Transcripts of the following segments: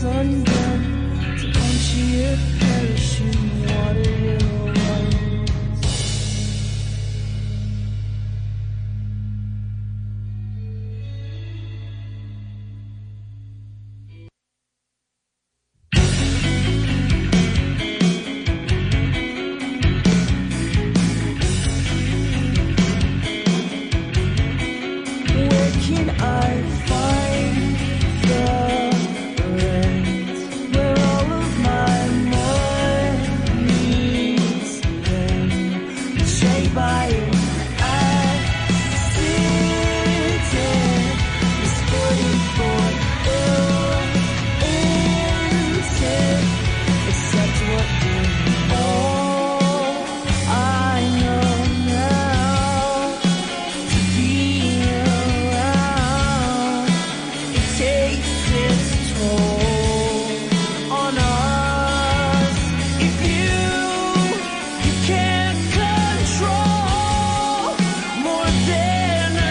sunburn to punchy a perishing water hero runs. Where can I find the rent where all of my money's been saved by an accident? It's 44 ill intent, except what you all I know now. To be around, it takes its toll on us. If you can't control more than a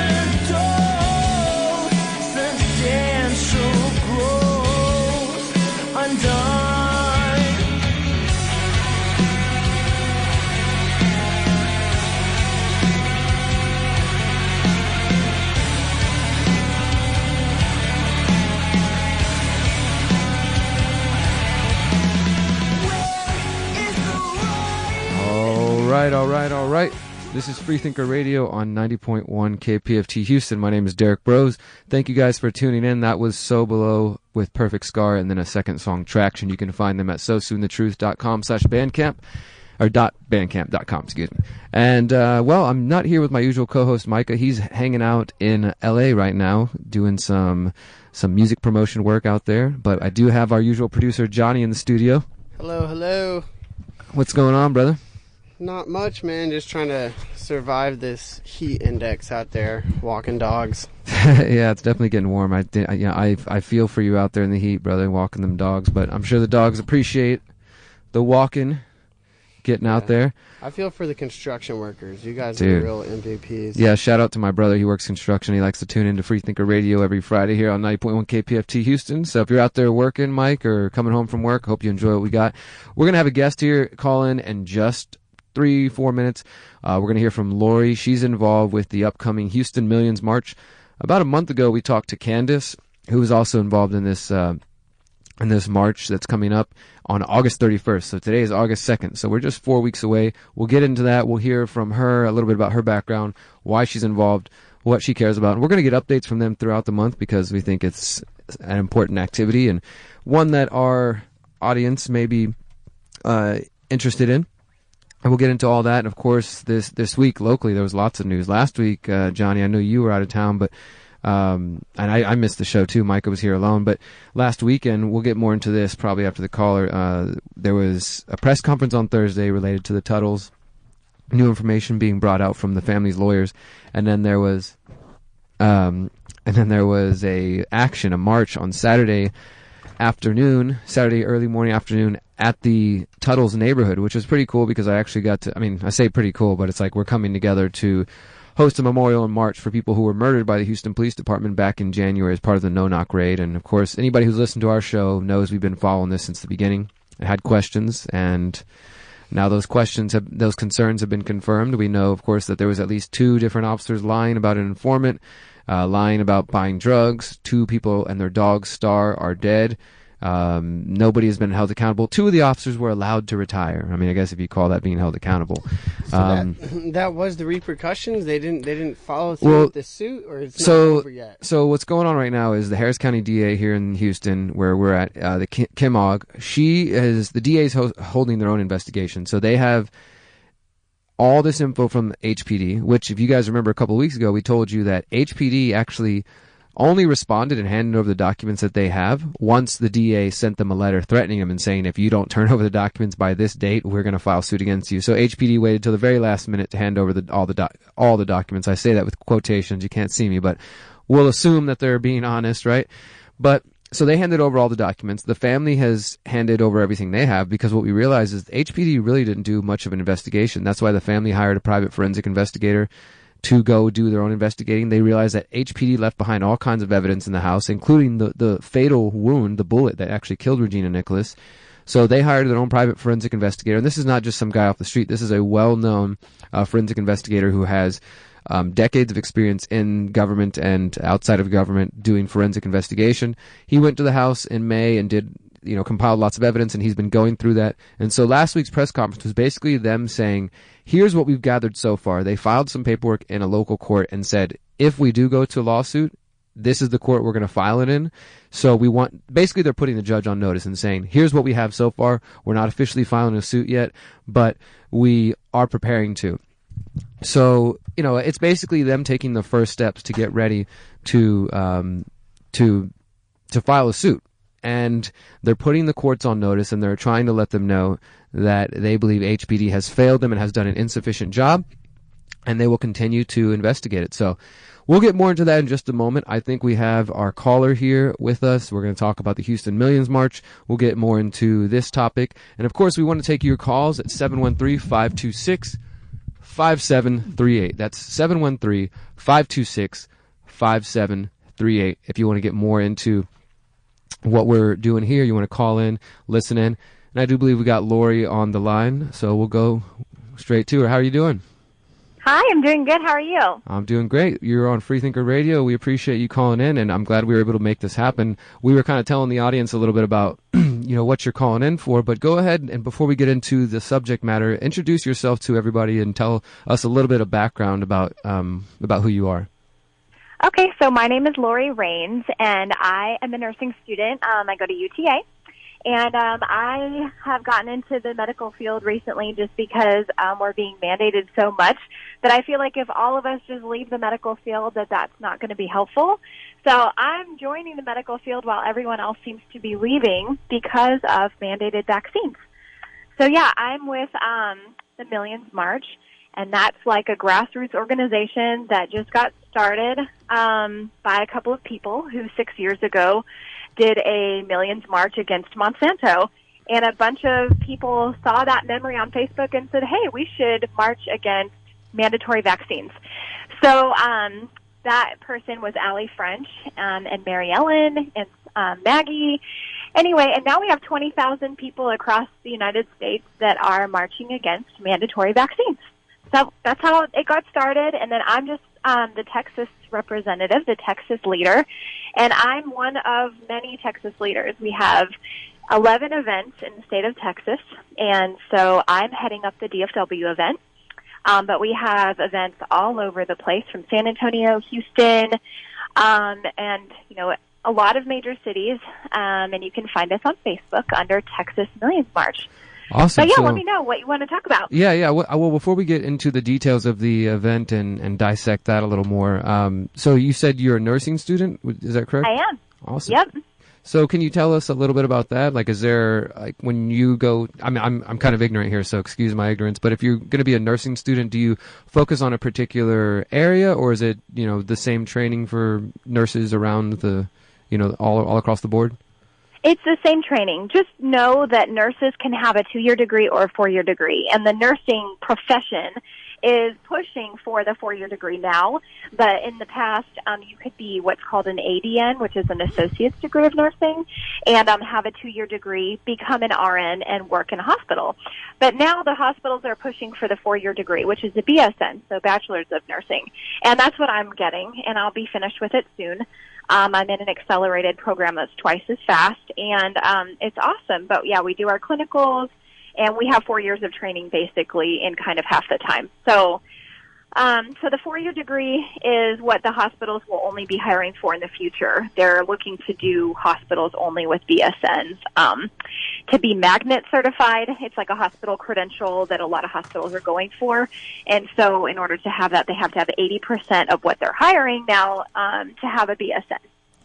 doll, substantial growth undone. All right. This is Freethinker Radio on 90.1 KPFT Houston. My name is Derrick Bros. Thank you guys for tuning in. That was So Below with Perfect Scar and then a second song, Traction. You can find them at sosoonthetruth.com/bandcamp or .bandcamp.com, excuse me. And, well, I'm not here with my usual co-host, Micah. He's hanging out in LA right now doing some music promotion work out there. But I do have our usual producer, Johnny, in the studio. Hello. What's going on, brother? Not much, man. Just trying to survive this heat index out there, walking dogs. Yeah, it's definitely getting warm. I feel for you out there in the heat, brother, walking them dogs. But I'm sure the dogs appreciate the walking, getting out there. I feel for the construction workers. You guys Dude. are real MVPs. Yeah, shout out to my brother. He works construction. He likes to tune into Freethinker Radio every Friday here on 90.1 KPFT Houston. So if you're out there working, Mike, or coming home from work, hope you enjoy what we got. We're going to have a guest here call in just 3-4 minutes. We're going to hear from Lori. She's involved with the upcoming Houston Millions March. About a month ago, we talked to Candace, who is also involved in this march that's coming up on August 31st. So today is August 2nd. So we're just 4 weeks away. We'll get into that. We'll hear from her a little bit about her background, why she's involved, what she cares about. And we're going to get updates from them throughout the month because we think it's an important activity and one that our audience may be interested in. And we'll get into all that. And, of course, this week locally there was lots of news. Last week, Johnny, I know you were out of town, but and I missed the show too. Micah was here alone. But last weekend, we'll get more into this probably after the caller. There was a press conference on Thursday related to the Tuttles. New information being brought out from the family's lawyers, and then there was a march on Saturday early morning afternoon at the Tuttles neighborhood, which was pretty cool because I actually got to, I say pretty cool, but it's like we're coming together to host a memorial and march for people who were murdered by the Houston Police Department back in January as part of the No-Knock Raid. And of course, anybody who's listened to our show knows we've been following this since the beginning. I had questions, and now those concerns have been confirmed. We know, of course, that there was at least 2 different officers lying about an informant, lying about buying drugs. 2 people and their dog Star are dead. Nobody has been held accountable. 2 of the officers were allowed to retire. I guess if you call that being held accountable. So that was the repercussions? They didn't follow through with the suit, or it's not over yet? So what's going on right now is the Harris County DA here in Houston, where we're at, the Kim Ogg, the DA's holding their own investigation. So they have all this info from HPD, which if you guys remember a couple of weeks ago, we told you that HPD actually only responded and handed over the documents that they have once the DA sent them a letter threatening them and saying, if you don't turn over the documents by this date, we're going to file suit against you. So HPD waited till the very last minute to hand over all the documents. I say that with quotations. You can't see me, but we'll assume that they're being honest, right? But so they handed over all the documents. The family has handed over everything they have because what we realized is HPD really didn't do much of an investigation. That's why the family hired a private forensic investigator to go do their own investigating. They realized that HPD left behind all kinds of evidence in the house, including the fatal wound, the bullet that actually killed Regina Nicholas. So they hired their own private forensic investigator. And this is not just some guy off the street. This is a well-known forensic investigator who has decades of experience in government and outside of government doing forensic investigation. He went to the house in May and did, compiled lots of evidence, and he's been going through that. And so last week's press conference was basically them saying, here's what we've gathered so far. They filed some paperwork in a local court and said, if we do go to a lawsuit, this is the court we're going to file it in. So basically they're putting the judge on notice and saying, here's what we have so far. We're not officially filing a suit yet, but we are preparing to. So, it's basically them taking the first steps to get ready to file a suit. And they're putting the courts on notice, and they're trying to let them know that they believe HPD has failed them and has done an insufficient job, and they will continue to investigate it. So we'll get more into that in just a moment. I think we have our caller here with us. We're going to talk about the Houston Millions March. We'll get more into this topic. And, of course, we want to take your calls at 713-526-5738. That's 713-526-5738 if you want to get more into what we're doing here. You want to call in, listen in. And I do believe we got Lori on the line, so we'll go straight to her. How are you doing? Hi, I'm doing good. How are you? I'm doing great. You're on Freethinker Radio. We appreciate you calling in, and I'm glad we were able to make this happen. We were kind of telling the audience a little bit about what you're calling in for, but go ahead, and before we get into the subject matter, introduce yourself to everybody and tell us a little bit of background about who you are. Okay, so my name is Lori Rains, and I am a nursing student. I go to UTA, and I have gotten into the medical field recently just because we're being mandated so much that I feel like if all of us just leave the medical field, that's not going to be helpful. So I'm joining the medical field while everyone else seems to be leaving because of mandated vaccines. So, yeah, I'm with the Millions March. And that's like a grassroots organization that just got started by a couple of people who 6 years ago did a Millions March against Monsanto. And a bunch of people saw that memory on Facebook and said, hey, we should march against mandatory vaccines. So that person was Allie French and Mary Ellen and Maggie. Anyway, and now we have 20,000 people across the United States that are marching against mandatory vaccines. So that's how it got started, and then I'm just the Texas representative, the Texas leader, and I'm one of many Texas leaders. We have 11 events in the state of Texas, and so I'm heading up the DFW event, but we have events all over the place from San Antonio, Houston, and, a lot of major cities, and you can find us on Facebook under Texas Millions March. Awesome. So, let me know what you want to talk about. Yeah. Well, before we get into the details of the event and dissect that a little more, so you said you're a nursing student. Is that correct? I am. Awesome. Yep. So can you tell us a little bit about that? Like, is there, like, when you go, I mean, I'm kind of ignorant here, so excuse my ignorance, but if you're going to be a nursing student, do you focus on a particular area, or is it, the same training for nurses around the, all across the board? It's the same training. Just know that nurses can have a 2-year degree or a 4-year degree, and the nursing profession is pushing for the 4-year degree now. But in the past, you could be what's called an ADN, which is an associate's degree of nursing, and have a 2-year degree, become an RN, and work in a hospital. But now the hospitals are pushing for the 4-year degree, which is a BSN, so Bachelor's of Nursing. And that's what I'm getting, and I'll be finished with it soon. I'm in an accelerated program that's twice as fast, and it's awesome. But, yeah, we do our clinicals, and we have 4 years of training basically in kind of half the time. So the 4-year degree is what the hospitals will only be hiring for in the future. They're looking to do hospitals only with BSNs. To be magnet certified, it's like a hospital credential that a lot of hospitals are going for. And so in order to have that, they have to have 80% of what they're hiring now to have a BSN.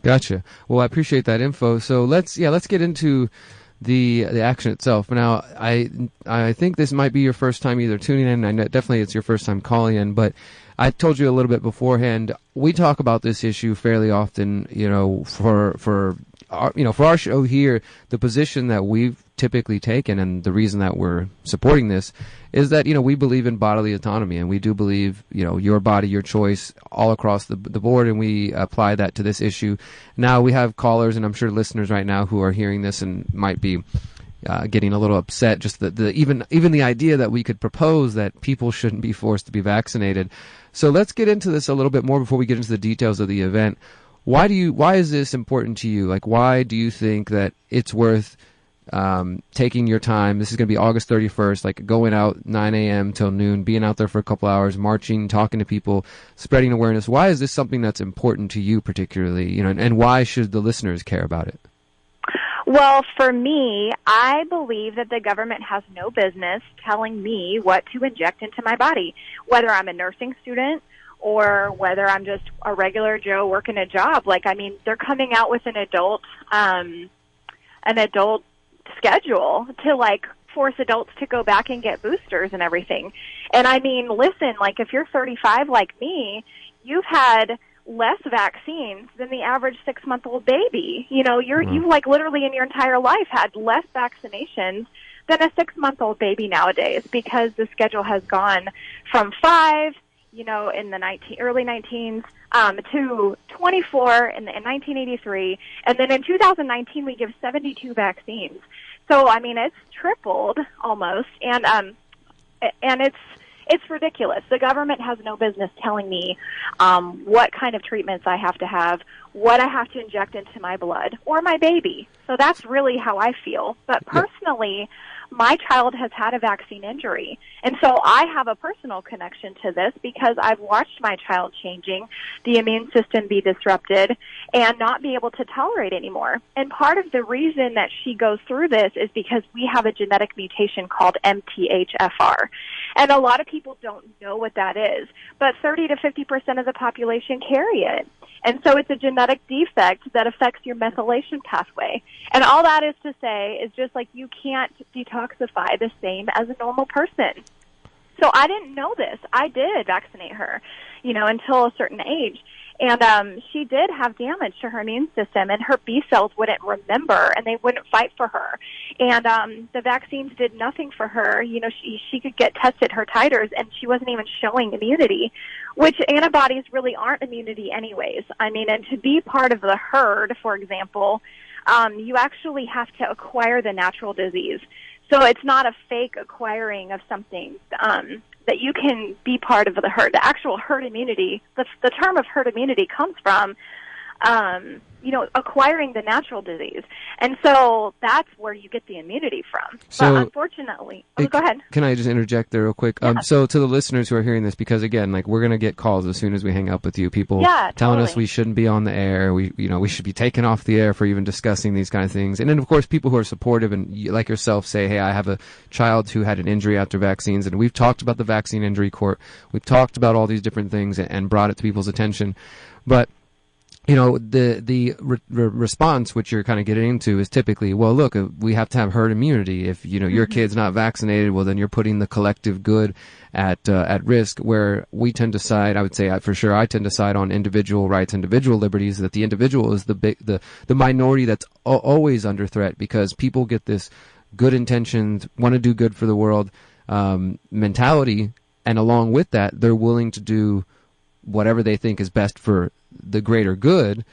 Gotcha. Well, I appreciate that info. So let's get into the action itself. Now, I think this might be your first time either tuning in. I know definitely it's your first time calling in, but I told you a little bit beforehand. We talk about this issue fairly often. For our show here, the position that we've typically taken, and the reason that we're supporting this is that, we believe in bodily autonomy, and we do believe, your body, your choice all across the board, and we apply that to this issue. Now we have callers, and I'm sure listeners right now who are hearing this and might be getting a little upset, just even the idea that we could propose that people shouldn't be forced to be vaccinated. So let's get into this a little bit more before we get into the details of the event. Why is this important to you? Like, why do you think that it's worth taking your time? This is going to be August 31st, like going out 9 a.m. till noon, being out there for a couple hours, marching, talking to people, spreading awareness. Why is this something that's important to you particularly? And why should the listeners care about it? Well, for me, I believe that the government has no business telling me what to inject into my body, whether I'm a nursing student or whether I'm just a regular Joe working a job. They're coming out with an adult schedule to force adults to go back and get boosters and everything. And listen, if you're 35 like me, you've had less vaccines than the average 6-month-old baby. You've literally in your entire life had less vaccinations than a 6-month-old baby nowadays, because the schedule has gone from 5, in the early 19s, to 24 in 1983, and then in 2019 we give 72 vaccines. So it's tripled almost, and it's ridiculous. The government has no business telling me what kind of treatments I have to have, what I have to inject into my blood or my baby. So that's really how I feel. But personally, my child has had a vaccine injury, and so I have a personal connection to this because I've watched my child changing, the immune system be disrupted, and not be able to tolerate anymore. And part of the reason that she goes through this is because we have a genetic mutation called MTHFR. And a lot of people don't know what that is, but 30 to 50% of the population carry it. And so it's a genetic defect that affects your methylation pathway. And all that is to say is just you can't detoxify the same as a normal person. So I didn't know this. I did vaccinate her, until a certain age. And she did have damage to her immune system, and her B cells wouldn't remember, and they wouldn't fight for her. And the vaccines did nothing for her. She could get tested, her titers, and she wasn't even showing immunity, which antibodies really aren't immunity anyways. And to be part of the herd, for example, you actually have to acquire the natural disease. So it's not a fake acquiring of something that you can be part of the herd. The actual herd immunity, the term of herd immunity comes from, acquiring the natural disease. And so that's where you get the immunity from. So, but unfortunately, go ahead. Can I just interject there real quick? Yeah. So to the listeners who are hearing this, because again, we're going to get calls as soon as we hang up with you, people telling us we shouldn't be on the air. We should be taken off the air for even discussing these kind of things. And then of course, people who are supportive and like yourself say, hey, I have a child who had an injury after vaccines, and we've talked about the vaccine injury court. We've talked about all these different things and brought it to people's attention. But the response, which you're kind of getting into, is typically, well, look, we have to have herd immunity. If, your kid's not vaccinated, well, then you're putting the collective good at risk, where we tend to side, I would say, for sure, I tend to side on individual rights, individual liberties, that the individual is the minority that's always under threat, because people get this good intentions, want to do good for the world, mentality, and along with that, they're willing to do whatever they think is best for the greater good,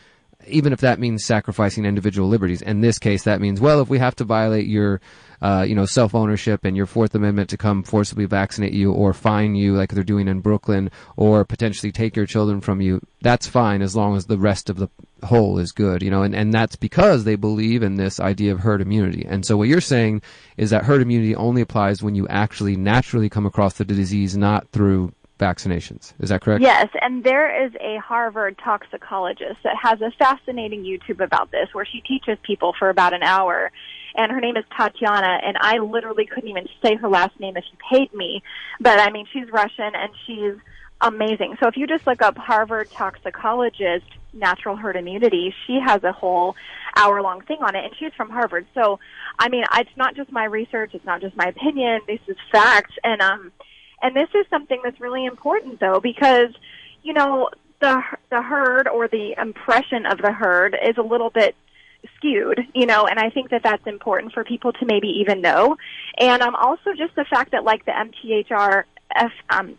even if that means sacrificing individual liberties. In this case, that means, well, if we have to violate your, self-ownership and your Fourth Amendment to come forcibly vaccinate you or fine you like they're doing in Brooklyn, or potentially take your children from you, that's fine as long as the rest of the whole is good, and that's because they believe in this idea of herd immunity. And so what you're saying is that herd immunity only applies when you actually naturally come across the disease, not through vaccinations. Is that correct? Yes, and there is a Harvard toxicologist that has a fascinating YouTube about this, where she teaches people for about an hour, and her name is Tatiana, and I literally couldn't even say her last name if she paid me, but she's Russian, and she's amazing. So if you just look up Harvard toxicologist, natural herd immunity, she has a whole hour-long thing on it, and she's from Harvard. So, it's not just my research, it's not just my opinion, this is facts, and this is something that's really important, though, because, the herd, or the impression of the herd, is a little bit skewed, and I think that that's important for people to maybe even know. And also just the fact that like the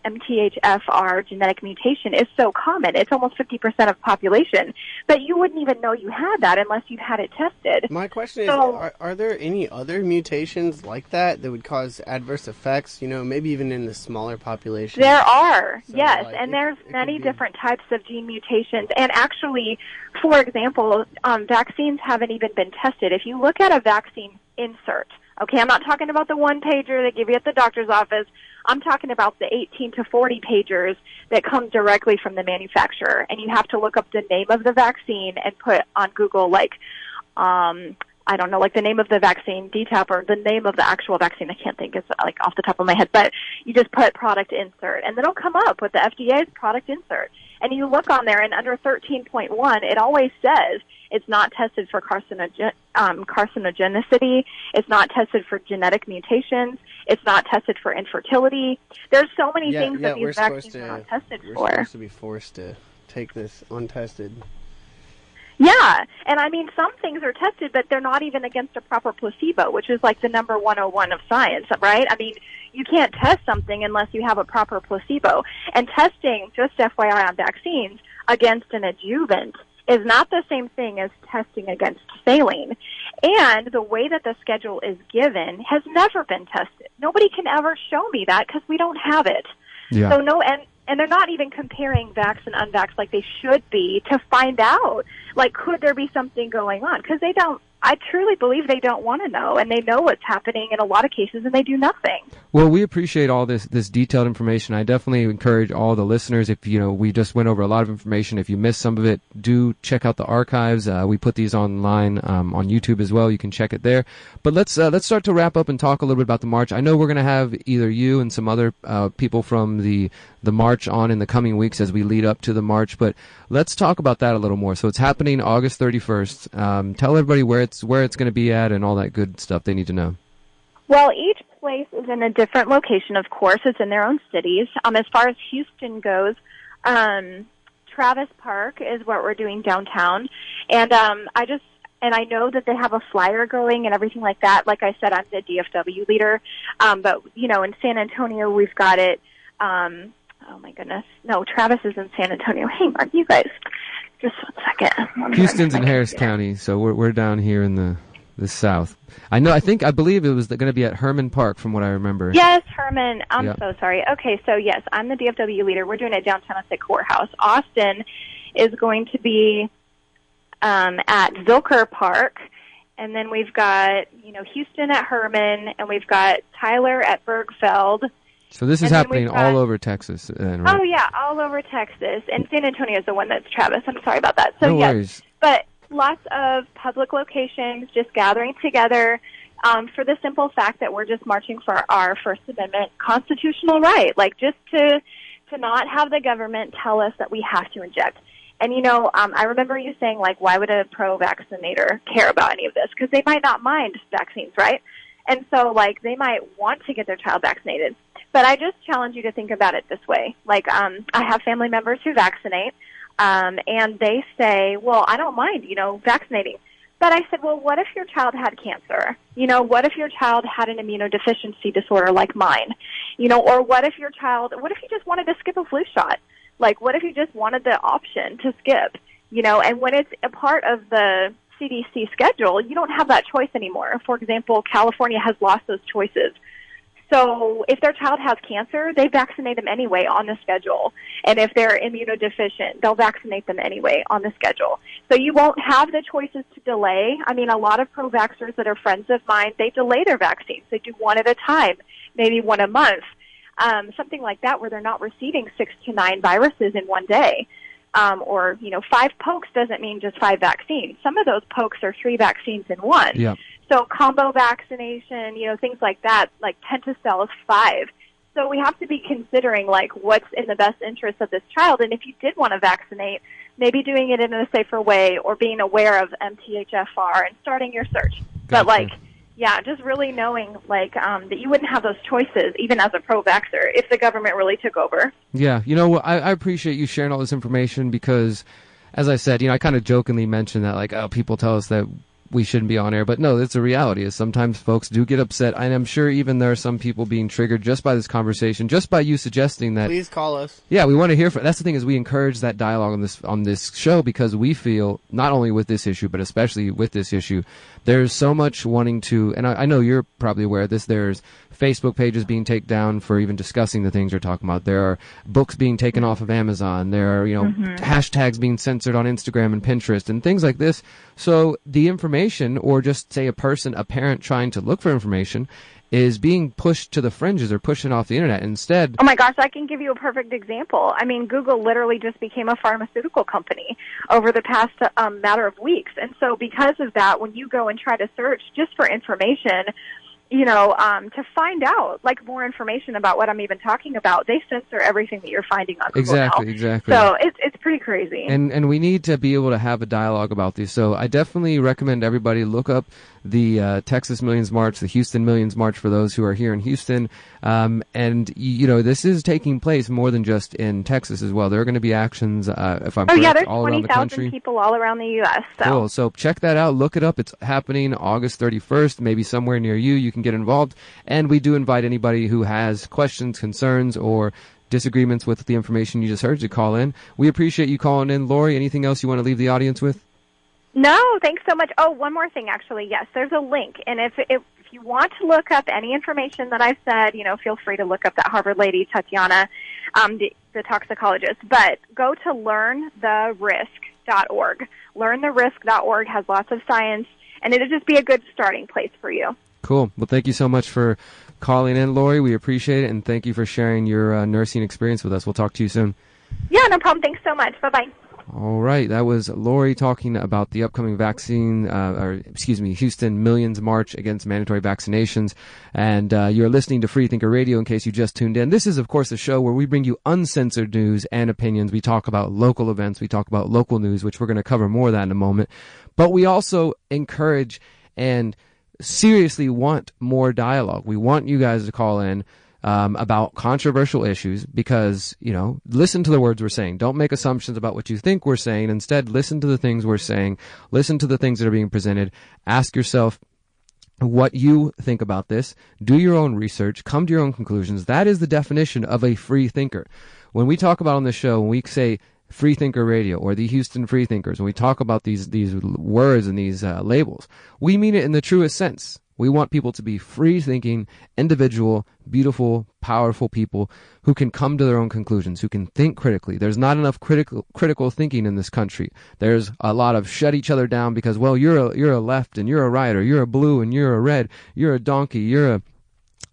MTHFR genetic mutation is so common. It's almost 50% of population, but you wouldn't even know you had that unless you had it tested. My question is, are there any other mutations like that would cause adverse effects, maybe even in the smaller population? There are, so, yes, and there's many different types of gene mutations. And actually, for example, vaccines haven't even been tested. If you look at a vaccine insert, okay, I'm not talking about the one-pager they give you at the doctor's office. I'm talking about the 18 to 40 pagers that come directly from the manufacturer. And you have to look up the name of the vaccine and put on Google, like, I don't know, like the name of the vaccine, DTaP, or the name of the actual vaccine. I can't think. It's like off the top of my head. But you just put product insert, and then it'll come up with the FDA's product insert. And you look on there, and under 13.1, it always says it's not tested for carcinogenicity. It's not tested for genetic mutations. It's not tested for infertility. There's so many things that these vaccines are not tested for. We're supposed to be forced to take this untested. Yeah, and I mean, some things are tested, but they're not even against a proper placebo, which is like the number 101 of science, right? I mean, you can't test something unless you have a proper placebo. And testing, just FYI on vaccines, against an adjuvant is not the same thing as testing against saline. And the way that the schedule is given has never been tested. Nobody can ever show me that because we don't have it. Yeah. So and they're not even comparing vax and unvax like they should be to find out, like, could there be something going on? Because they don't. I truly believe they don't want to know, and they know what's happening in a lot of cases, and they do nothing. Well, we appreciate all this detailed information. I definitely encourage all the listeners, if, we just went over a lot of information. If you missed some of it, do check out the archives. We put these online on YouTube as well. You can check it there. But let's start to wrap up and talk a little bit about the march. I know we're going to have either you and some other people from the march on in the coming weeks as we lead up to the march, but let's talk about that a little more. So it's happening August 31st. Tell everybody where it's going to be at and all that good stuff they need to know. Well, each place is in a different location, of course. It's in their own cities. As far as Houston goes, Travis Park is what we're doing downtown. And I know that they have a flyer going and everything like that. Like I said, I'm the DFW leader. But, in San Antonio, we've got it. Oh, my goodness. No, Travis is in San Antonio. Hey, Mark, you guys, just 1 second. Houston's in Harris County, so we're down here in the south. I believe it was going to be at Herman Park, from what I remember. Yes, Herman. I'm so sorry. Okay, so yes, I'm the DFW leader. We're doing it downtown at the courthouse. Austin is going to be at Zilker Park, and then we've got Houston at Herman, and we've got Tyler at Bergfeld. So this is happening all over Texas, then, right? Oh, yeah, all over Texas. And San Antonio is the one that's Travis. I'm sorry about that. So, no worries. But lots of public locations just gathering together for the simple fact that we're just marching for our First Amendment constitutional right, like just to not have the government tell us that we have to inject. And, I remember you saying, like, why would a pro-vaccinator care about any of this? Because they might not mind vaccines, right? And so, like, they might want to get their child vaccinated. But I just challenge you to think about it this way. Like, I have family members who vaccinate, and they say, well, I don't mind, vaccinating. But I said, well, what if your child had cancer? What if your child had an immunodeficiency disorder like mine? Or what if you just wanted to skip a flu shot? Like, what if you just wanted the option to skip? And when it's a part of the CDC schedule, you don't have that choice anymore. For example, California has lost those choices. So if their child has cancer, they vaccinate them anyway on the schedule. And if they're immunodeficient, they'll vaccinate them anyway on the schedule. So you won't have the choices to delay. I mean, a lot of pro-vaxxers that are friends of mine, they delay their vaccines. They do one at a time, maybe one a month, something like that, where they're not receiving 6 to 9 viruses in one day. Or 5 pokes doesn't mean just 5 vaccines. Some of those pokes are 3 vaccines in one. Yeah. So combo vaccination, things like that, like Pentacel is 5. So we have to be considering, like, what's in the best interest of this child. And if you did want to vaccinate, maybe doing it in a safer way or being aware of MTHFR and starting your search. Gotcha. But, just really knowing, that you wouldn't have those choices, even as a pro-vaxxer, if the government really took over. Yeah, I appreciate you sharing all this information because, as I said, I kind of jokingly mentioned that, like, people tell us that we shouldn't be on air. But no, it's a reality. Is sometimes folks do get upset, and I'm sure even there are some people being triggered just by this conversation, just by you suggesting that. Please call us. Yeah, we want to hear from. That's the thing, is we encourage that dialogue on this show, because we feel not only with this issue, but especially with this issue, there's so much wanting to. And I know you're probably aware of this. There's Facebook pages being taken down for even discussing the things you're talking about. There are books being taken off of Amazon. There are, hashtags being censored on Instagram and Pinterest and things like this. So the information, or just say a parent trying to look for information, is being pushed to the fringes or pushing off the internet instead. Oh my gosh, I can give you a perfect example. I mean, Google literally just became a pharmaceutical company over the past matter of weeks. And so because of that, when you go and try to search just for information, to find out more information about what I'm even talking about, they censor everything that you're finding on Google now. Exactly. So it's pretty crazy. And we need to be able to have a dialogue about these. So I definitely recommend everybody look up the Texas Millions March, the Houston Millions March for those who are here in Houston. This is taking place more than just in Texas as well. There are going to be actions, if I'm correct, all around the country. There's 20,000 people all around the U.S. So. Cool. So check that out. Look it up. It's happening August 31st, maybe somewhere near you. You can get involved. And we do invite anybody who has questions, concerns, or disagreements with the information you just heard to call in. We appreciate you calling in. Lori, anything else you want to leave the audience with? No, thanks so much. Oh, one more thing, actually. Yes, there's a link. And if you want to look up any information that I've said, feel free to look up that Harvard lady, Tatiana, the toxicologist. But go to learntherisk.org. Learntherisk.org has lots of science, and it'll just be a good starting place for you. Cool. Well, thank you so much for calling in, Lori. We appreciate it, and thank you for sharing your nursing experience with us. We'll talk to you soon. Yeah, no problem. Thanks so much. Bye-bye. All right, that was Lori talking about the upcoming Houston Millions March against mandatory vaccinations. And you're listening to Freethinker Radio in case you just tuned in. This is, of course, a show where we bring you uncensored news and opinions. We talk about local events. We talk about local news, which we're going to cover more of that in a moment. But we also encourage and seriously want more dialogue. We want you guys to call in about controversial issues, because, listen to the words we're saying. Don't make assumptions about what you think we're saying. Instead, listen to the things we're saying. Listen to the things that are being presented. Ask yourself what you think about this. Do your own research. Come to your own conclusions. That is the definition of a free thinker. When we talk about on the show, when we say Freethinker Radio or the Houston Freethinkers, when we talk about these words and these labels, we mean it in the truest sense. We want people to be free-thinking, individual, beautiful, powerful people who can come to their own conclusions, who can think critically. There's not enough critical thinking in this country. There's a lot of shut each other down because, well, you're a left and you're a right, or you're a blue and you're a red, you're a donkey, you're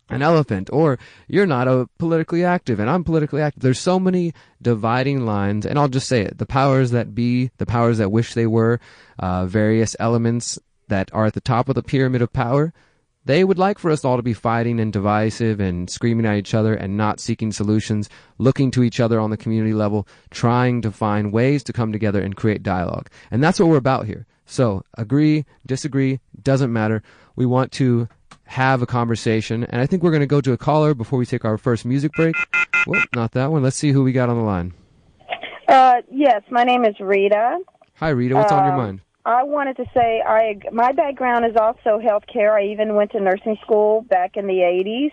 an elephant, or you're not a politically active and I'm politically active. There's so many dividing lines, and I'll just say it. The powers that be, the powers that wish they were, various elements that are at the top of the pyramid of power, they would like for us all to be fighting and divisive and screaming at each other and not seeking solutions, looking to each other on the community level, trying to find ways to come together and create dialogue. And that's what we're about here. So agree, disagree, doesn't matter. We want to have a conversation, and I think we're going to go to a caller before we take our first music break. Well, not that one. Let's see who we got on the line. Yes, my name is Rita. Hi, Rita. What's on your mind? I wanted to say my background is also healthcare. I even went to nursing school back in the 80s.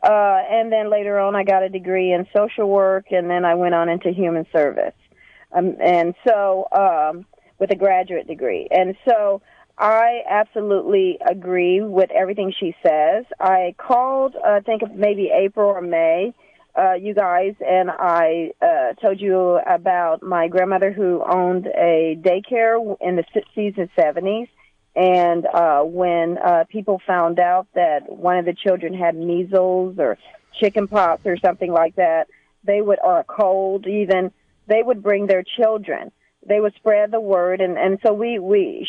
And then later on I got a degree in social work, and then I went on into human service. With a graduate degree. And so I absolutely agree with everything she says. I called, I think of maybe April or May, you guys, and I told you about my grandmother who owned a daycare in the 60s and 70s. And when people found out that one of the children had measles or chicken pox or something like that, or a cold even, they would bring their children. They would spread the word, and so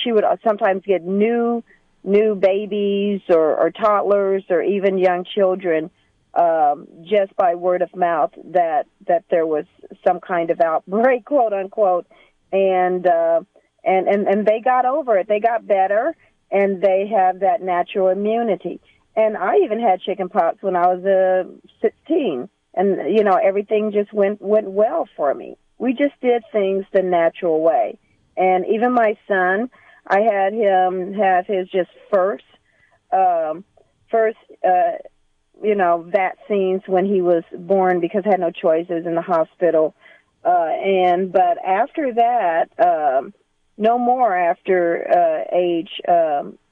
she would sometimes get new babies or toddlers or even young children just by word of mouth that there was some kind of outbreak, quote unquote, and they got over it. They got better, and they have that natural immunity. And I even had chicken pox when I was 16, and everything just went well for me. We just did things the natural way. And even my son, I had him have his just first, vaccines when he was born because I had no choices in the hospital. But after that, no more after age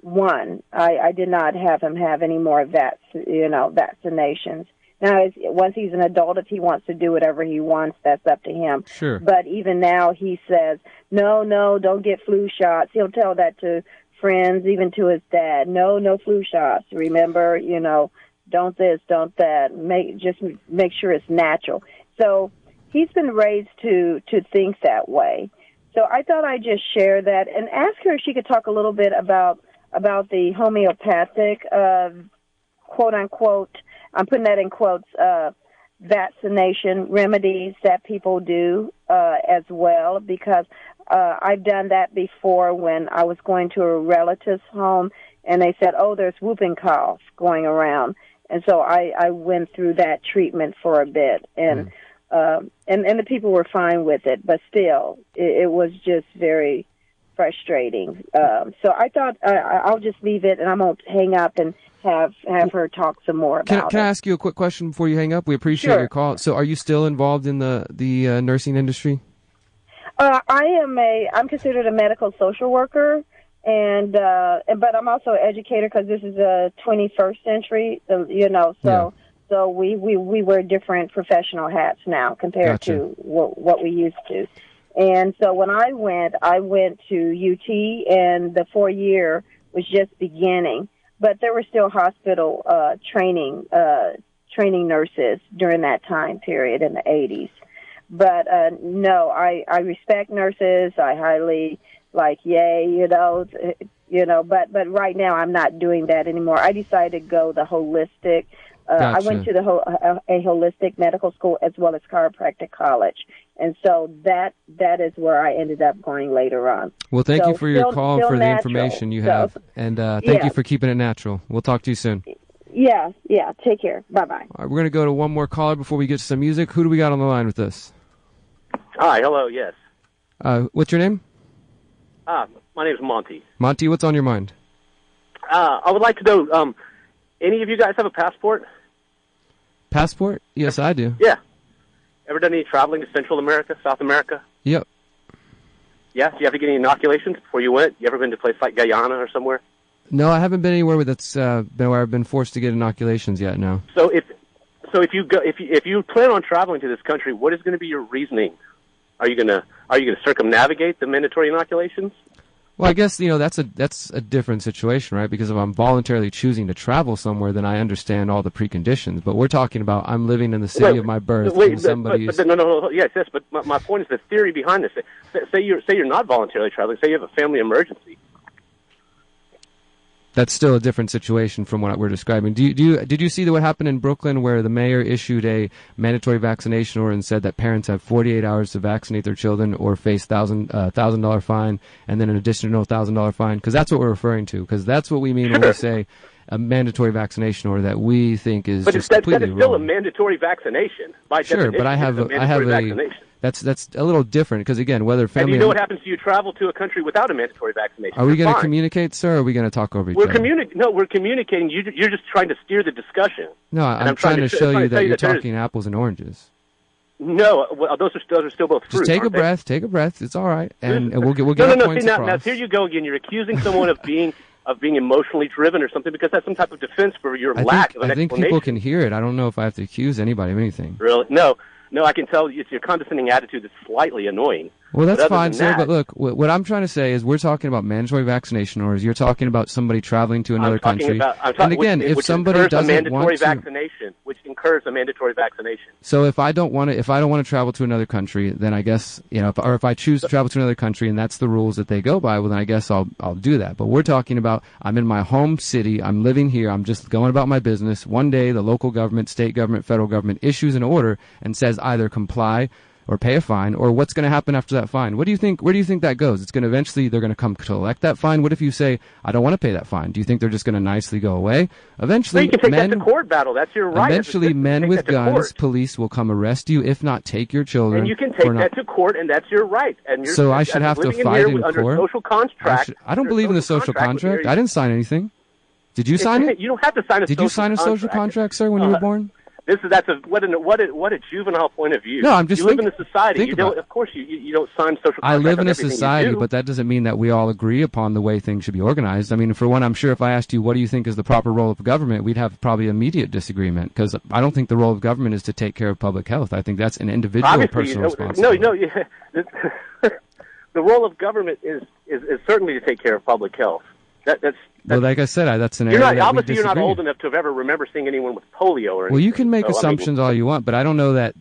1. I did not have him have any more vaccinations. Now, once he's an adult, if he wants to do whatever he wants, that's up to him. Sure. But even now, he says, no, don't get flu shots. He'll tell that to friends, even to his dad. No flu shots. Remember, don't this, don't that. Just make sure it's natural. So he's been raised to think that way. So I thought I'd just share that and ask her if she could talk a little bit about the homeopathic, quote unquote, I'm putting that in quotes, vaccination remedies that people do as well, because I've done that before when I was going to a relative's home and they said, oh, there's whooping cough going around. And so I went through that treatment for a bit, and the people were fine with it, but still, it was just very frustrating. So I thought I'll just leave it, and I won't hang up and have her talk some more about it. Can I ask you a quick question before you hang up? We appreciate your call. So are you still involved in the nursing industry? I'm considered a medical social worker, but I'm also an educator because this is a 21st century, So we wear different professional hats now compared to what we used to. And so when I went to UT, and the 4-year was just beginning, but there were still hospital training nurses during that time period in the 80s. But no, I respect nurses. I highly but right now I'm not doing that anymore. I decided to go the holistic. I went to a holistic medical school as well as chiropractic college, and so that is where I ended up going later on. Well, thank you for your call and for the information you have, and thank you for keeping it natural. We'll talk to you soon. Yeah. Take care. Bye-bye. All right, we're going to go to one more caller before we get to some music. Who do we got on the line with us? Hi, hello, yes. What's your name? My name is Monty. Monty, what's on your mind? I would like to know, any of you guys have a passport? Passport? Yes, I do. Yeah. Ever done any traveling to Central America, South America? Yep. Yeah? Do you have to get any inoculations before you went? You ever been to a place like Guyana or somewhere? No, I haven't been anywhere where I've been forced to get inoculations yet, no. So if you plan on traveling to this country, what is going to be your reasoning? Are you going to circumnavigate the mandatory inoculations? Well, I guess, that's a different situation, right? Because if I'm voluntarily choosing to travel somewhere, then I understand all the preconditions. But we're talking about I'm living in the city of my birth. No. Yes, but my point is the theory behind this. Say you're not voluntarily traveling. Say you have a family emergency. That's still a different situation from what we're describing. Did you see what happened in Brooklyn, where the mayor issued a mandatory vaccination order and said that parents have 48 hours to vaccinate their children or face $1,000 fine and then an additional $1,000 fine? Because that's what we're referring to. Because that's what we mean when we say a mandatory vaccination order that we think is just completely wrong. But that is still a mandatory vaccination by definition. Sure, but I have a that's a little different because again, whether family. And you know what happens if you travel to a country without a mandatory vaccination? Are we going to communicate, sir? Or are we going to talk over each other? We're communicating. You're just trying to steer the discussion. No, I'm trying to show you that you're talking apples and oranges. No, well, those are still both fruit. Just take a breath. Take a breath. It's all right, and we'll get our points across. Now here you go again. You're accusing someone of being emotionally driven or something because that's some type of defense for your lack of an explanation. I think people can hear it. I don't know if I have to accuse anybody of anything. Really? No, I can tell it's your condescending attitude that's slightly annoying. Well, that's fine, sir. But look, what I'm trying to say is we're talking about mandatory vaccination orders. You're talking about somebody traveling to another country. And again, if somebody doesn't want to, which incurs a mandatory vaccination. So if I don't want to travel to another country, then I guess if I choose to travel to another country and that's the rules that they go by, well then I guess I'll do that. But we're talking about I'm in my home city. I'm living here. I'm just going about my business. One day, the local government, state government, federal government issues an order and says either comply or pay a fine, or what's going to happen after that fine? What do you think? Where do you think that goes? It's going to eventually they're going to come collect that fine. What if you say, I don't want to pay that fine? Do you think they're just going to nicely go away? Eventually, you can take that to court battle. That's your right. Eventually, men with guns, police will come arrest you, if not take your children. And you can take that to court, and that's your right. And you're, so I should have to fight in under court? Social contract. I don't believe in the social contract. I didn't sign anything. Did you sign it? You don't have to sign a social contract. Did you sign a social contract, sir, when you were born? What a juvenile point of view. No, I'm just you live in a society. Of course, you don't sign social contracts. I live in a society, but that doesn't mean that we all agree upon the way things should be organized. I mean, for one, I'm sure if I asked you what do you think is the proper role of government, we'd have probably immediate disagreement, because I don't think the role of government is to take care of public health. I think that's an individual personal responsibility. The role of government is certainly to take care of public health. Well, like I said, that's an area that obviously we you're not disagree. old enough to have ever remember seeing anyone with polio or anything. Well, you can make assumptions all you want, but I don't know that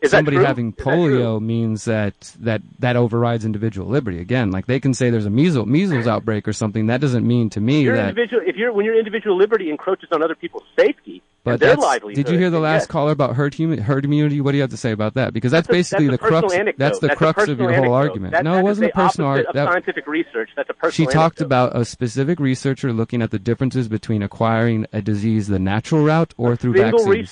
somebody having polio means that overrides individual liberty. Again, like they can say there's a measles outbreak or something. That doesn't mean to me that when your individual liberty encroaches on other people's safety and their livelihood. Did you hear the last caller about herd immunity? What do you have to say about that? Because that's basically the crux. That's the crux of your whole argument. No, it wasn't a personal argument. Scientific research. That's a personal. She talked about a specific researcher looking at the differences between acquiring a disease the natural route or through vaccines.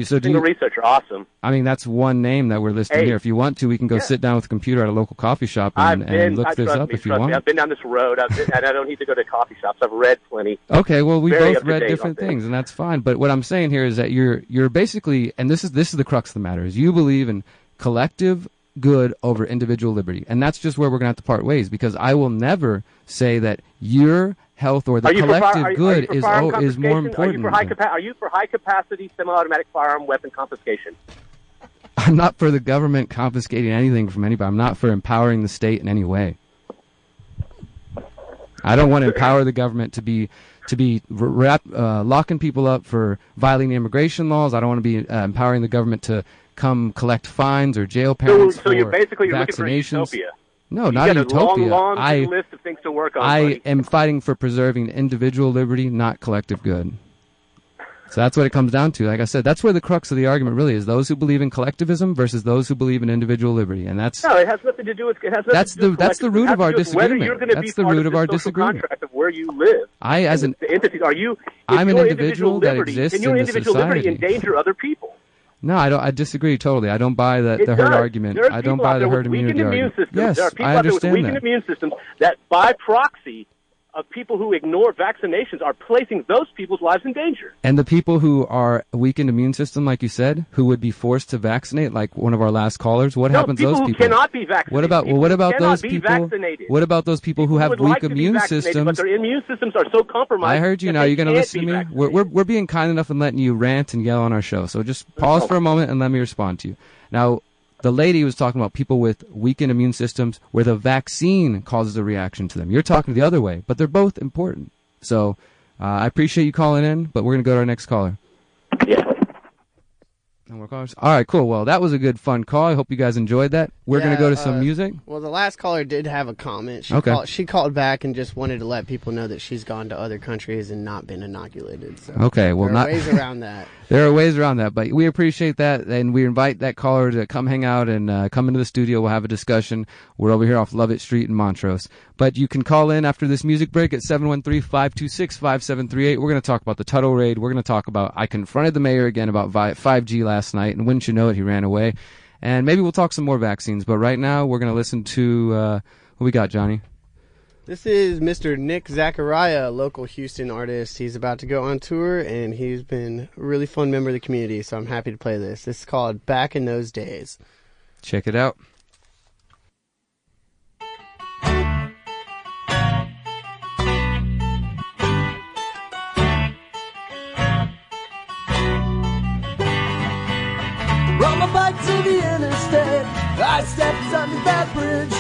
Single researcher, awesome. I mean, that's one name that we're listing here. If you want to, we can go sit down with a computer at a local coffee shop and look this up if you want. I've been down this road, and I don't need to go to coffee shops. I've read plenty. Okay, well, we both read different things, and that's fine. But what I'm saying here is that you're basically, and this is the crux of the matter, is you believe in collective good over individual liberty, and that's just where we're going to have to part ways, because I will never say that your health or the collective good is more important. Are you for high capacity semi-automatic firearm weapon confiscation? I'm not for the government confiscating anything from anybody. I'm not for empowering the state in any way. I don't want to empower the government to be locking people up for violating immigration laws. I don't want to be empowering the government to come collect fines or jail parents so you're basically vaccinations. Looking for utopia. No, not a utopia. Long list of things to work on. I am fighting for preserving individual liberty, not collective good. So that's what it comes down to. Like I said, that's where the crux of the argument really is: those who believe in collectivism versus those who believe in individual liberty, and that's it has nothing to do with. That's the root of our disagreement. That's the root of our disagreement. Contract of where you live. I'm an individual that exists in the society. Liberty endanger other people. No, I don't. I disagree totally. I don't buy the herd argument. I don't buy the herd immunity argument. Yes, I understand that. Weakened immune systems that, by proxy of people who ignore vaccinations, are placing those people's lives in danger. And the people who are weakened immune system, like you said, who would be forced to vaccinate, like one of our last callers, what happens to those people? People who cannot be vaccinated. What about those people? What about those people who have weak immune systems? But their immune systems are so compromised. I heard you. Now you're going to listen to me. We're being kind enough and letting you rant and yell on our show. So just pause for a moment and let me respond to you. Now, the lady was talking about people with weakened immune systems where the vaccine causes a reaction to them. You're talking the other way, but they're both important. So I appreciate you calling in, but we're going to go to our next caller. Yeah. No more callers? All right, cool. Well, that was a good, fun call. I hope you guys enjoyed that. We're going to go to some music. Well, the last caller did have a comment. She called back and just wanted to let people know that she's gone to other countries and not been inoculated. So okay, well, there are ways around that. There are ways around that, but we appreciate that, and we invite that caller to come hang out and come into the studio. We'll have a discussion. We're over here off Lovett Street in Montrose. But you can call in after this music break at 713-526-5738. We're going to talk about the Tuttle Raid. We're going to talk about, I confronted the mayor again about 5G last night, and wouldn't you know it, he ran away. And maybe we'll talk some more vaccines, but right now we're going to listen to, what we got, Johnny? This is Mr. Nick Zachariah, a local Houston artist. He's about to go on tour, and he's been a really fun member of the community, so I'm happy to play this. This is called Back in Those Days. Check it out. Rode my bike to the interstate, I stepped under that bridge.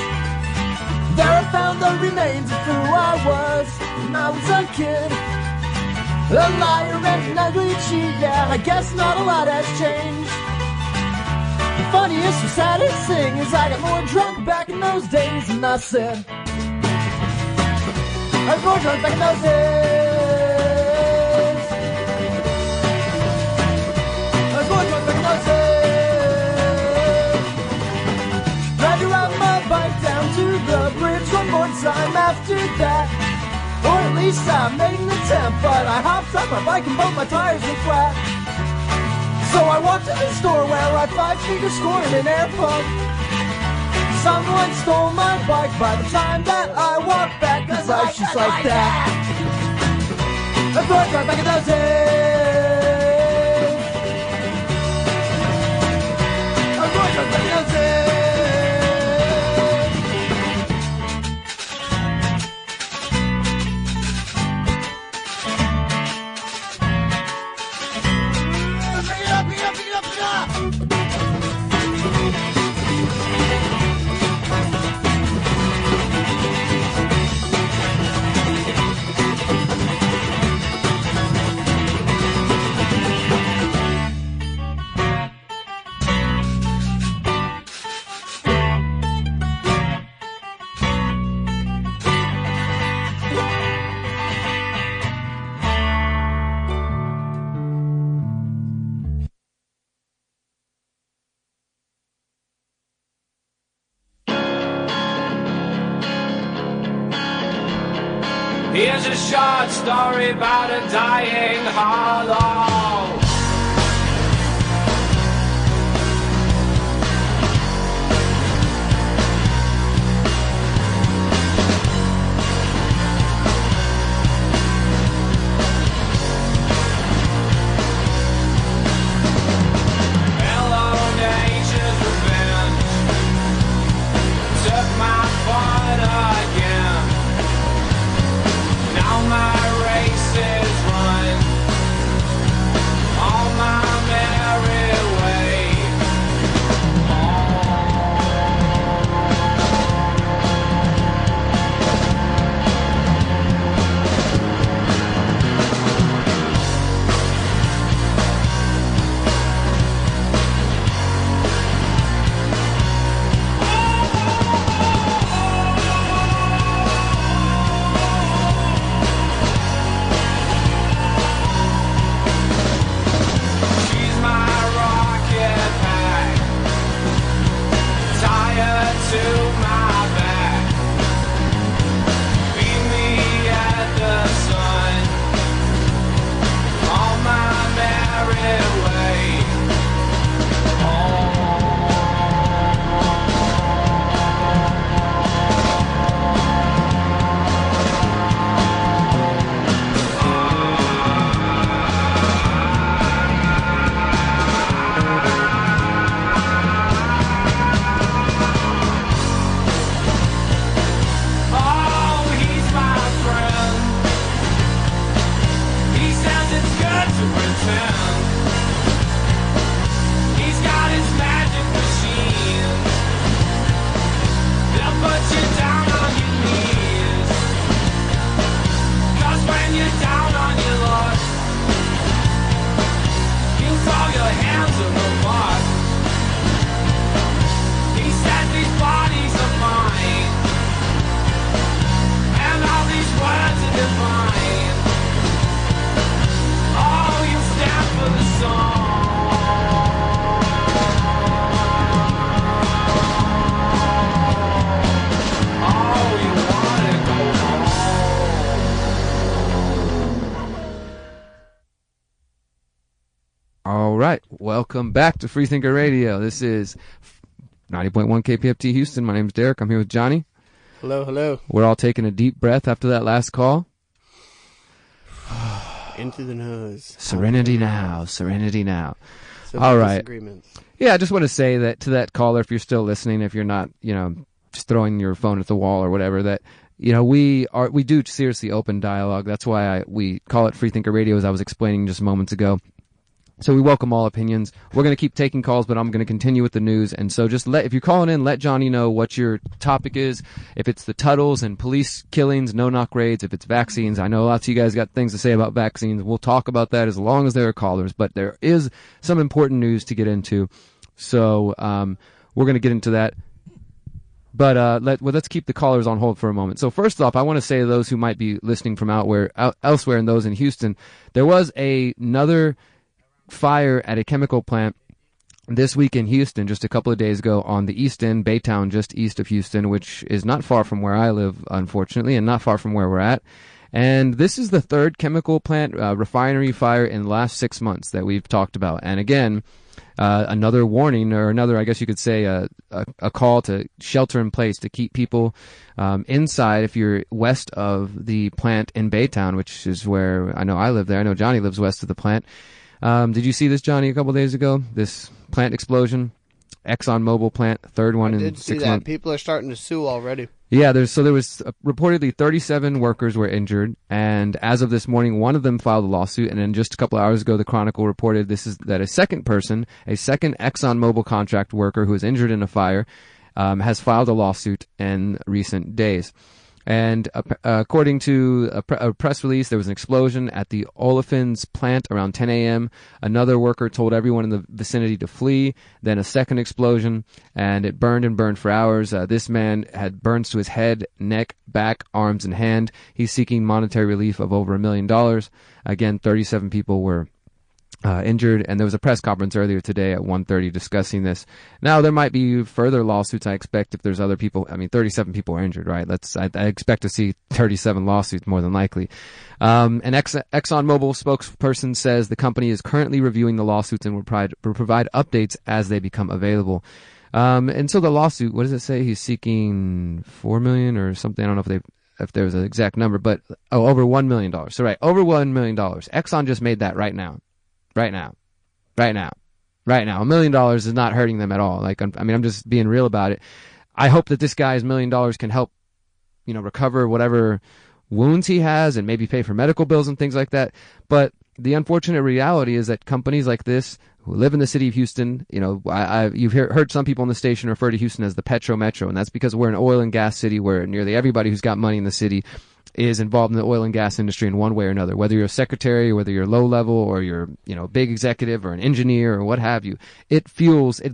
There I found the remains of who I was when I was a kid. A liar and an ugly cheat, yeah, I guess not a lot has changed. The funniest or saddest thing is I got more drunk back in those days than I said. I was more drunk back in those days. I was more drunk back in those days. least I made an attempt, but I hopped on my bike and both my tires were flat. So I walked to the store where I 5-finger scored an air pump. Someone stole my bike by the time that I walked back, 'cause life's just like that. I'm going right back in those days. I'm going right back in those days. Bring it up, bring it up, bring it up, bring it up. Here's a short story about a dying hollow. Hello, nature's revenge. Took my fun again. Now my race is run on my merry way. She's my rocket pack, tied to my back. Beat me at the sun on my merry way. Oh, he's my friend. He says it's good to pretend. He's got his magic machine. They'll put you down on your knees. 'Cause when you're down on your luck, you throw your hands in the mud. He said these bodies are mine, and all these words are divine. Oh, you stand for the song. Oh, you wanna go home. All right, welcome back to Freethinker Radio. This is 90.1 KPFT Houston. My name's Derrick. I'm here with Johnny. Hello, hello. We're all taking a deep breath after that last call. Into the nose. Serenity now, serenity now. So All right. Disagreements. Yeah, I just want to say that to that caller, if you're still listening, if you're not, just throwing your phone at the wall or whatever, that, we do seriously open dialogue. That's why we call it Freethinker Radio, as I was explaining just moments ago. So we welcome all opinions. We're going to keep taking calls, but I'm going to continue with the news. And so if you're calling in, let Johnny know what your topic is. If it's the Tuttles and police killings, no-knock raids, if it's vaccines. I know lots of you guys got things to say about vaccines. We'll talk about that as long as there are callers. But there is some important news to get into. So we're going to get into that. But let's keep the callers on hold for a moment. So first off, I want to say to those who might be listening from elsewhere and those in Houston, there was another fire at a chemical plant this week in Houston just a couple of days ago on the East End, Baytown, just east of Houston, which is not far from where I live, unfortunately, and not far from where we're at. And this is the third chemical plant refinery fire in the last 6 months that we've talked about. And again, another warning, or another, I guess you could say, a call to shelter in place, to keep people inside if you're west of the plant in Baytown, which is where I know I live there. I know Johnny lives west of the plant. Did you see this, Johnny, a couple days ago? This plant explosion? ExxonMobil plant, third one in 6 months. People are starting to sue already. Yeah, there was reportedly 37 workers were injured, and as of this morning, one of them filed a lawsuit. And then just a couple of hours ago, the Chronicle reported that a second ExxonMobil contract worker who was injured in a fire, has filed a lawsuit in recent days. And according to a press release, there was an explosion at the Olefins plant around 10 a.m. Another worker told everyone in the vicinity to flee. Then a second explosion, and it burned and burned for hours. This man had burns to his head, neck, back, arms, and hand. He's seeking monetary relief of over $1 million. Again, 37 people were injured, and there was a press conference earlier today at 1:30 discussing this. Now, there might be further lawsuits, I expect, if there's other people. I mean, 37 people are injured, right? I expect to see 37 lawsuits more than likely. An ExxonMobil spokesperson says the company is currently reviewing the lawsuits and will provide updates as they become available. And so the lawsuit, what does it say? He's seeking $4 million or something. I don't know if there was an exact number, but over $1 million. So right, over $1 million. Exxon just made that right now. Right now. $1 million is not hurting them at all. I'm just being real about it. I hope that this guy's $1 million can help, recover whatever wounds he has and maybe pay for medical bills and things like that. But the unfortunate reality is that companies like this who live in the city of Houston, you've heard some people in the station refer to Houston as the Petro Metro, and that's because we're an oil and gas city where nearly everybody who's got money in the city is involved in the oil and gas industry in one way or another, whether you're a secretary, or whether you're low level, or you're, big executive or an engineer or what have you. It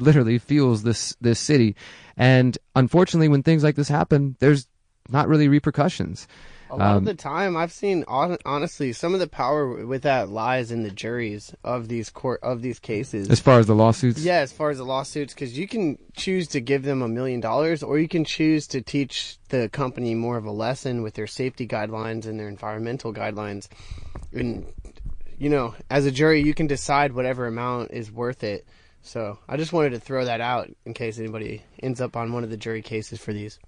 literally fuels this city. And unfortunately, when things like this happen, there's not really repercussions. A lot of the time, I've seen, honestly, some of the power with that lies in the juries of these cases. As far as the lawsuits? Yeah, as far as the lawsuits, because you can choose to give them $1 million, or you can choose to teach the company more of a lesson with their safety guidelines and their environmental guidelines. And, as a jury, you can decide whatever amount is worth it. So I just wanted to throw that out in case anybody ends up on one of the jury cases for these.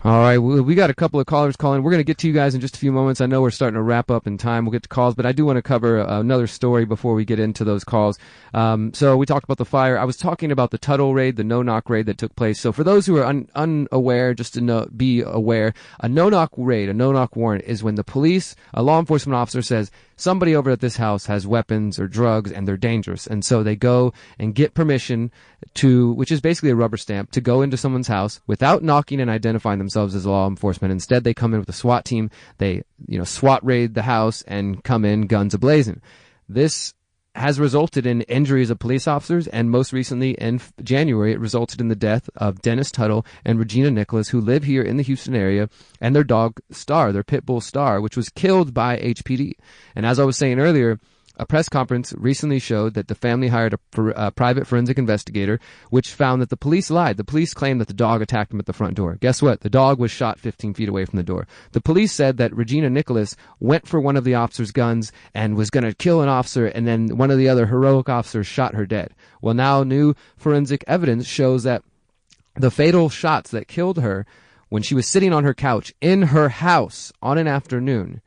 All right, we got a couple of callers calling. We're going to get to you guys in just a few moments. I know we're starting to wrap up in time. We'll get to calls, but I do want to cover another story before we get into those calls. So we talked about the fire. I was talking about the Tuttle raid, the no-knock raid that took place. So for those who are unaware, just to be aware, a no-knock raid, a no-knock warrant is when the police, a law enforcement officer says, somebody over at this house has weapons or drugs and they're dangerous. And so they go and get permission which is basically a rubber stamp, to go into someone's house without knocking and identifying themselves as law enforcement. Instead, they come in with a SWAT team. They, SWAT raid the house and come in guns a-blazing. This has resulted in injuries of police officers, and most recently in January, it resulted in the death of Dennis Tuttle and Regina Nicholas, who live here in the Houston area, and their dog Star, their pit bull Star, which was killed by HPD. And as I was saying earlier, a press conference recently showed that the family hired a private forensic investigator, which found that the police lied. The police claimed that the dog attacked them at the front door. Guess what? The dog was shot 15 feet away from the door. The police said that Regina Nicholas went for one of the officer's guns and was going to kill an officer, and then one of the other heroic officers shot her dead. Well, now new forensic evidence shows that the fatal shots that killed her when she was sitting on her couch in her house on an afternoon,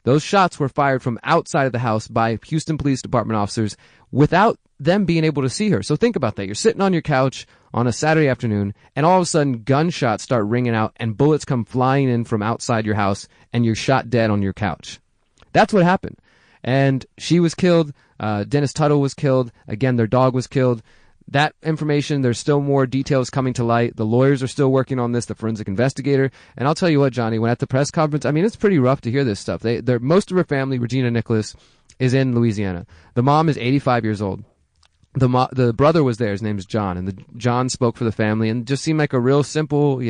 those shots were fired from outside of the house by Houston Police Department officers without them being able to see her. So think about that. You're sitting on your couch on a Saturday afternoon, and all of a sudden gunshots start ringing out and bullets come flying in from outside your house, and you're shot dead on your couch. That's what happened. And she was killed. Dennis Tuttle was killed. Again, their dog was killed. That information, there's still more details coming to light. The lawyers are still working on this, the forensic investigator. And I'll tell you what, Johnny, when at the press conference, it's pretty rough to hear this stuff. Most of her family, Regina Nicholas, is in Louisiana. The mom is 85 years old. The brother was there. His name is John. And John spoke for the family and just seemed like a real simple,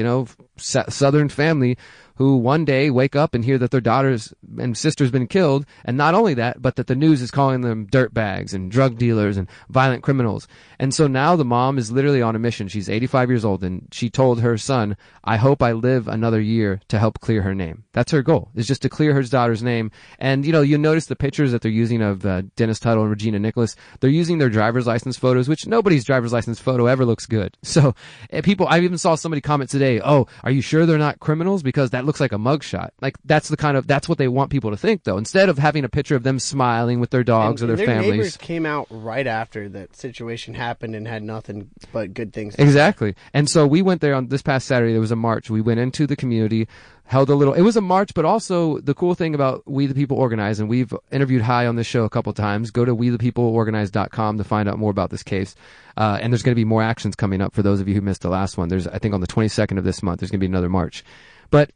Southern family who one day wake up and hear that their daughters and sister's been killed, and not only that, but that the news is calling them dirtbags and drug dealers and violent criminals. And so now the mom is literally on a mission. She's 85 years old, and she told her son, I hope I live another year to help clear her name. That's her goal, is just to clear her daughter's name. And, you know, you notice the pictures that they're using of Dennis Tuttle and Regina Nicholas. They're using their driver's license photos, which nobody's driver's license photo ever looks good. So I even saw somebody comment today, oh, are you sure they're not criminals? Because that looks like a mugshot. Like, that's what they want people to think, though. Instead of having a picture of them smiling with their dogs or their families. Their neighbors came out right after that situation happened and had nothing but good things to Exactly. And so we went there on this past Saturday. There was a march. We went into the community, held it was a march, but also the cool thing about We the People Organize, and we've interviewed Hai on this show a couple times. Go to wethepeopleorganize.com to find out more about this case. And there's going to be more actions coming up for those of you who missed the last one. I think on the 22nd of this month, there's going to be another march. But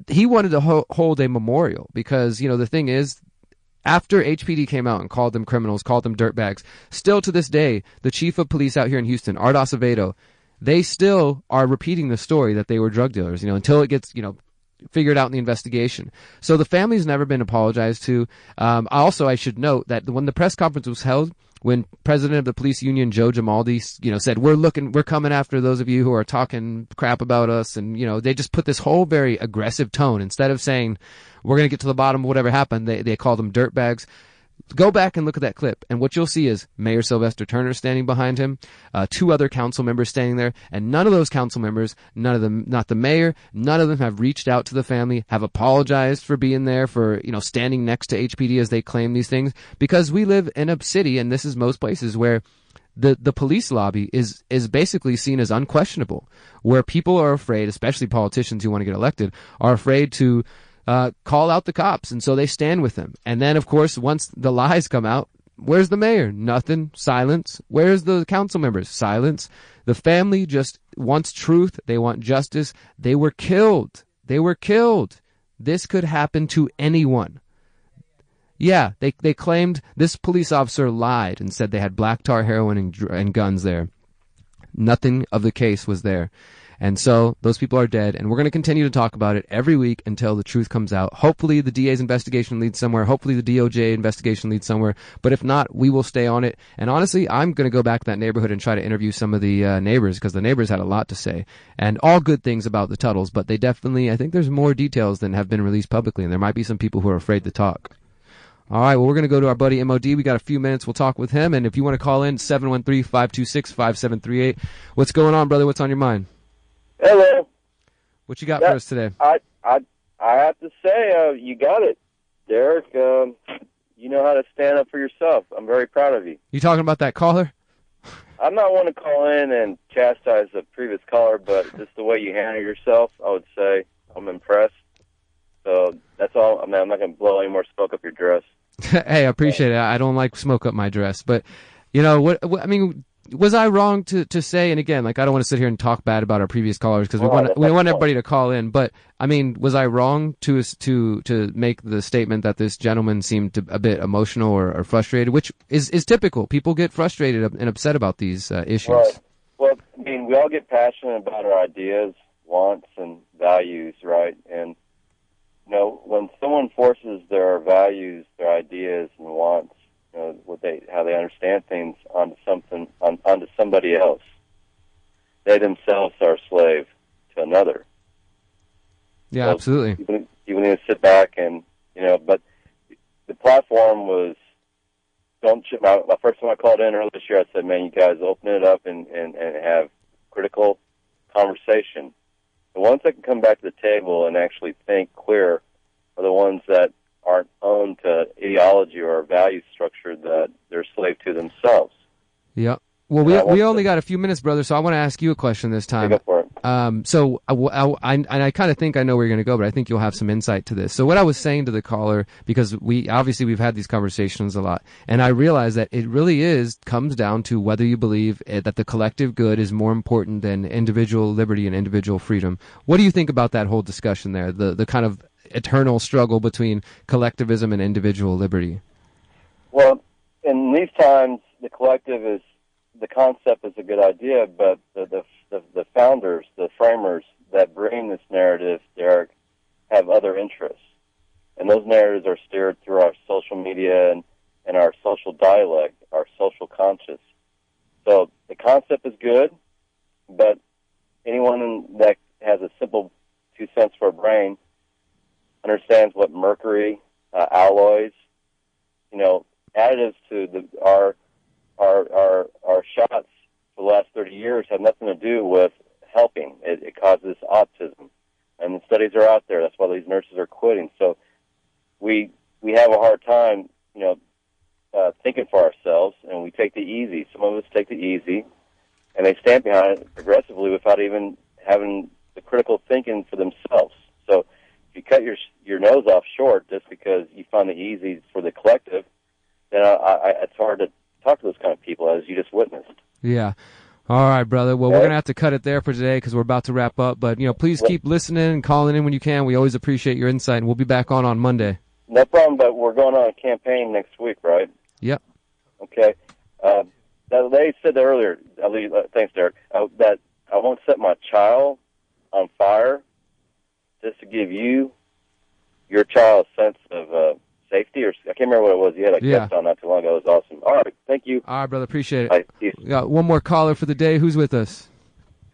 he wanted to hold a memorial because, you know, the thing is, after HPD came out and called them criminals, called them dirtbags, still to this day, the chief of police out here in Houston, Art Acevedo, they still are repeating the story that they were drug dealers, you know, until it gets, you know, figured out in the investigation. So the family's never been apologized to. I should note that when the press conference was held, when president of the police union, Joe Gimaldi, you know, said, we're coming after those of you who are talking crap about us. And, you know, they just put this whole very aggressive tone. Instead of saying, we're going to get to the bottom of whatever happened, they called them dirtbags. Go back and look at that clip, and what you'll see is Mayor Sylvester Turner standing behind him, 2 other council members standing there, and none of those council members, none of them, not the mayor, none of them have reached out to the family, have apologized for being there, for, you know, standing next to HPD as they claim these things, because we live in a city, and this is most places, where the police lobby is basically seen as unquestionable, where people are afraid, especially politicians who want to get elected, are afraid to call out the cops, and so they stand with them. And then, of course, once the lies come out, where's the mayor? Nothing. Silence. Where's the council members? Silence. The family just wants truth. They want justice. They were killed. This could happen to anyone. Yeah, they claimed this police officer lied and said they had black tar, heroin, and guns there. Nothing of the case was there. And so those people are dead, and we're going to continue to talk about it every week until the truth comes out. Hopefully the DA's investigation leads somewhere. Hopefully the DOJ investigation leads somewhere. But if not, we will stay on it. And honestly, I'm going to go back to that neighborhood and try to interview some of the neighbors, because the neighbors had a lot to say. And all good things about the Tuttles, but they definitely, I think there's more details than have been released publicly, and there might be some people who are afraid to talk. All right, well, we're going to go to our buddy MOD. We got a few minutes. We'll talk with him. And if you want to call in, 713-526-5738. What's going on, brother? What's on your mind? Hello. What you got for us today? I have to say, you got it, Derek. You know how to stand up for yourself. I'm very proud of you. You talking about that caller? I'm not one to call in and chastise the previous caller, but just the way you handle yourself, I would say I'm impressed. So that's all. I mean, I'm not going to blow any more smoke up your dress. Hey, I appreciate it. I don't like smoke up my dress, but you know what I mean. Was I wrong to say? And again, like, I don't want to sit here and talk bad about our previous callers, because we want everybody to call in. But I mean, was I wrong to make the statement that this gentleman seemed a bit emotional or frustrated, which is typical. People get frustrated and upset about these issues. Right. Well, I mean, we all get passionate about our ideas, wants, and values, right? And you know, when someone forces their values, their ideas, and wants, you know, how they understand things onto somebody else, they themselves are a slave to another. Yeah, so absolutely. You need to sit back and, you know, but the platform was, my first time I called in earlier this year, I said, man, you guys open it up and have critical conversation. The ones that can come back to the table and actually think clear are the ones that aren't owned to ideology or a value structure that they're slave to themselves. Yeah. Well, we only got a few minutes, brother, so I want to ask you a question this time. Go for it. So I kind of think I know where you're going to go, but I think you'll have some insight to this. So what I was saying to the caller, because we've had these conversations a lot, and I realize that it really comes down to whether you believe that the collective good is more important than individual liberty and individual freedom. What do you think about that whole discussion there, the kind of eternal struggle between collectivism and individual liberty? Well, in these times, the concept is a good idea, but the founders, the framers that bring this narrative, Derek, have other interests. And those narratives are steered through our social media and our social dialect, our social conscience. So the concept is good, but anyone that has a simple 2 cents for a brain understands what mercury, alloys, additives to our shots for the last 30 years have nothing to do with helping. It causes autism. And the studies are out there. That's why these nurses are quitting. So we have a hard time, thinking for ourselves, and we take the easy. Some of us take the easy, and they stand behind it aggressively without even having the critical thinking for themselves. So if you cut your nose off short just because you find the easy for the collective, then it's hard to talk to those kind of people, as you just witnessed. Yeah. All right, brother. Well, we're going to have to cut it there for today because we're about to wrap up. But, please keep listening and calling in when you can. We always appreciate your insight, and we'll be back on Monday. No problem, but we're going on a campaign next week, right? Yep. Okay. They said that earlier, thanks, Derrick, that I won't set my child on fire just to give you, your child, a sense of safety, or I can't remember what it was. You had a guest on not too long ago. It was awesome. All right, thank you. All right, brother, appreciate it. Right, peace. We got one more caller for the day. Who's with us?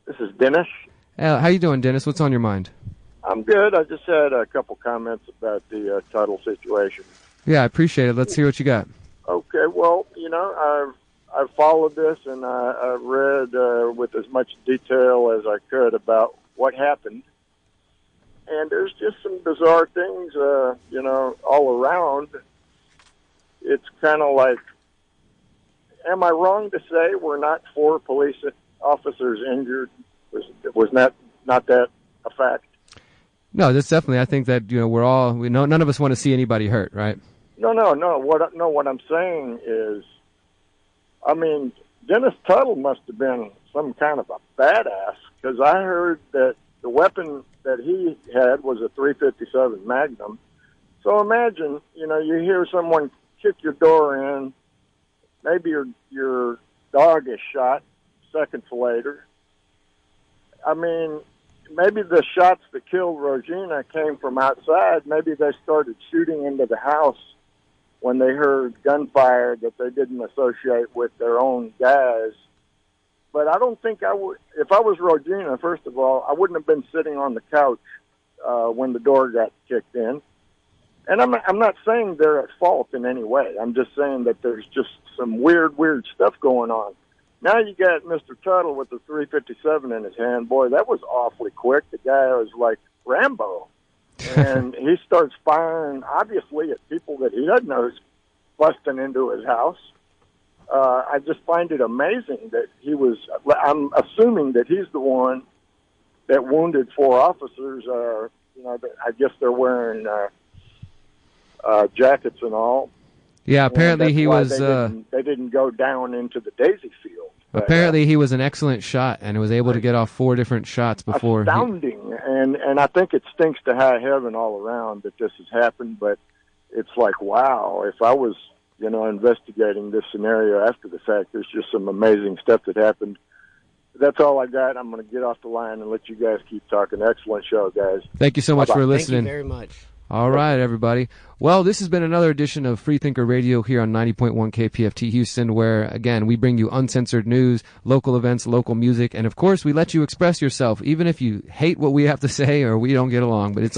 This is Dennis. How you doing, Dennis? What's on your mind? I'm good. I just had a couple comments about the Tuttle situation. Yeah, I appreciate it. Let's hear what you got. Okay, well, I've followed this, and I've read with as much detail as I could about what happened. And there's just some bizarre things, all around. It's kind of like, am I wrong to say we're not 4 police officers injured? Was not that a fact? No, that's definitely. I think that none of us want to see anybody hurt, right? No. What I'm saying is, Dennis Tuttle must have been some kind of a badass, because I heard that the weapon that he had was a .357 Magnum. So imagine, you hear someone kick your door in, maybe your dog is shot seconds later. Maybe the shots that killed Rogina came from outside. Maybe they started shooting into the house when they heard gunfire that they didn't associate with their own guys. But I don't think I would. If I was Rogina, first of all, I wouldn't have been sitting on the couch when the door got kicked in. And I'm not saying they're at fault in any way. I'm just saying that there's just some weird stuff going on. Now you got Mr. Tuttle with the .357 in his hand. Boy, that was awfully quick. The guy was like Rambo. And he starts firing, obviously, at people that he doesn't know is busting into his house. I just find it amazing that I'm assuming that he's the one that wounded 4 officers. I guess they're wearing jackets and all. Yeah, apparently he was. They didn't go down into the daisy field. Apparently he was an excellent shot and was able to get off 4 different shots before. Astounding, and I think it stinks to high heaven all around that this has happened. But it's like, wow, if I was, investigating this scenario after the fact, there's just some amazing stuff that happened. That's all I got. I'm going to get off the line and let you guys keep talking. Excellent show, guys. Thank you so much for listening. Thank you very much. All right, everybody. Well, this has been another edition of Freethinker Radio here on 90.1 KPFT Houston, where, again, we bring you uncensored news, local events, local music, and, of course, we let you express yourself, even if you hate what we have to say or we don't get along. But it's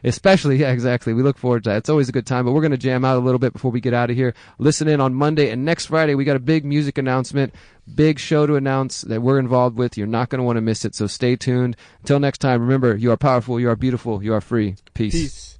especially, yeah, exactly. We look forward to that. It's always a good time, but we're going to jam out a little bit before we get out of here. Listen in on Monday, and next Friday we got a big music announcement, big show to announce that we're involved with. You're not going to want to miss it, so stay tuned. Until next time, remember, you are powerful, you are beautiful, you are free. Peace.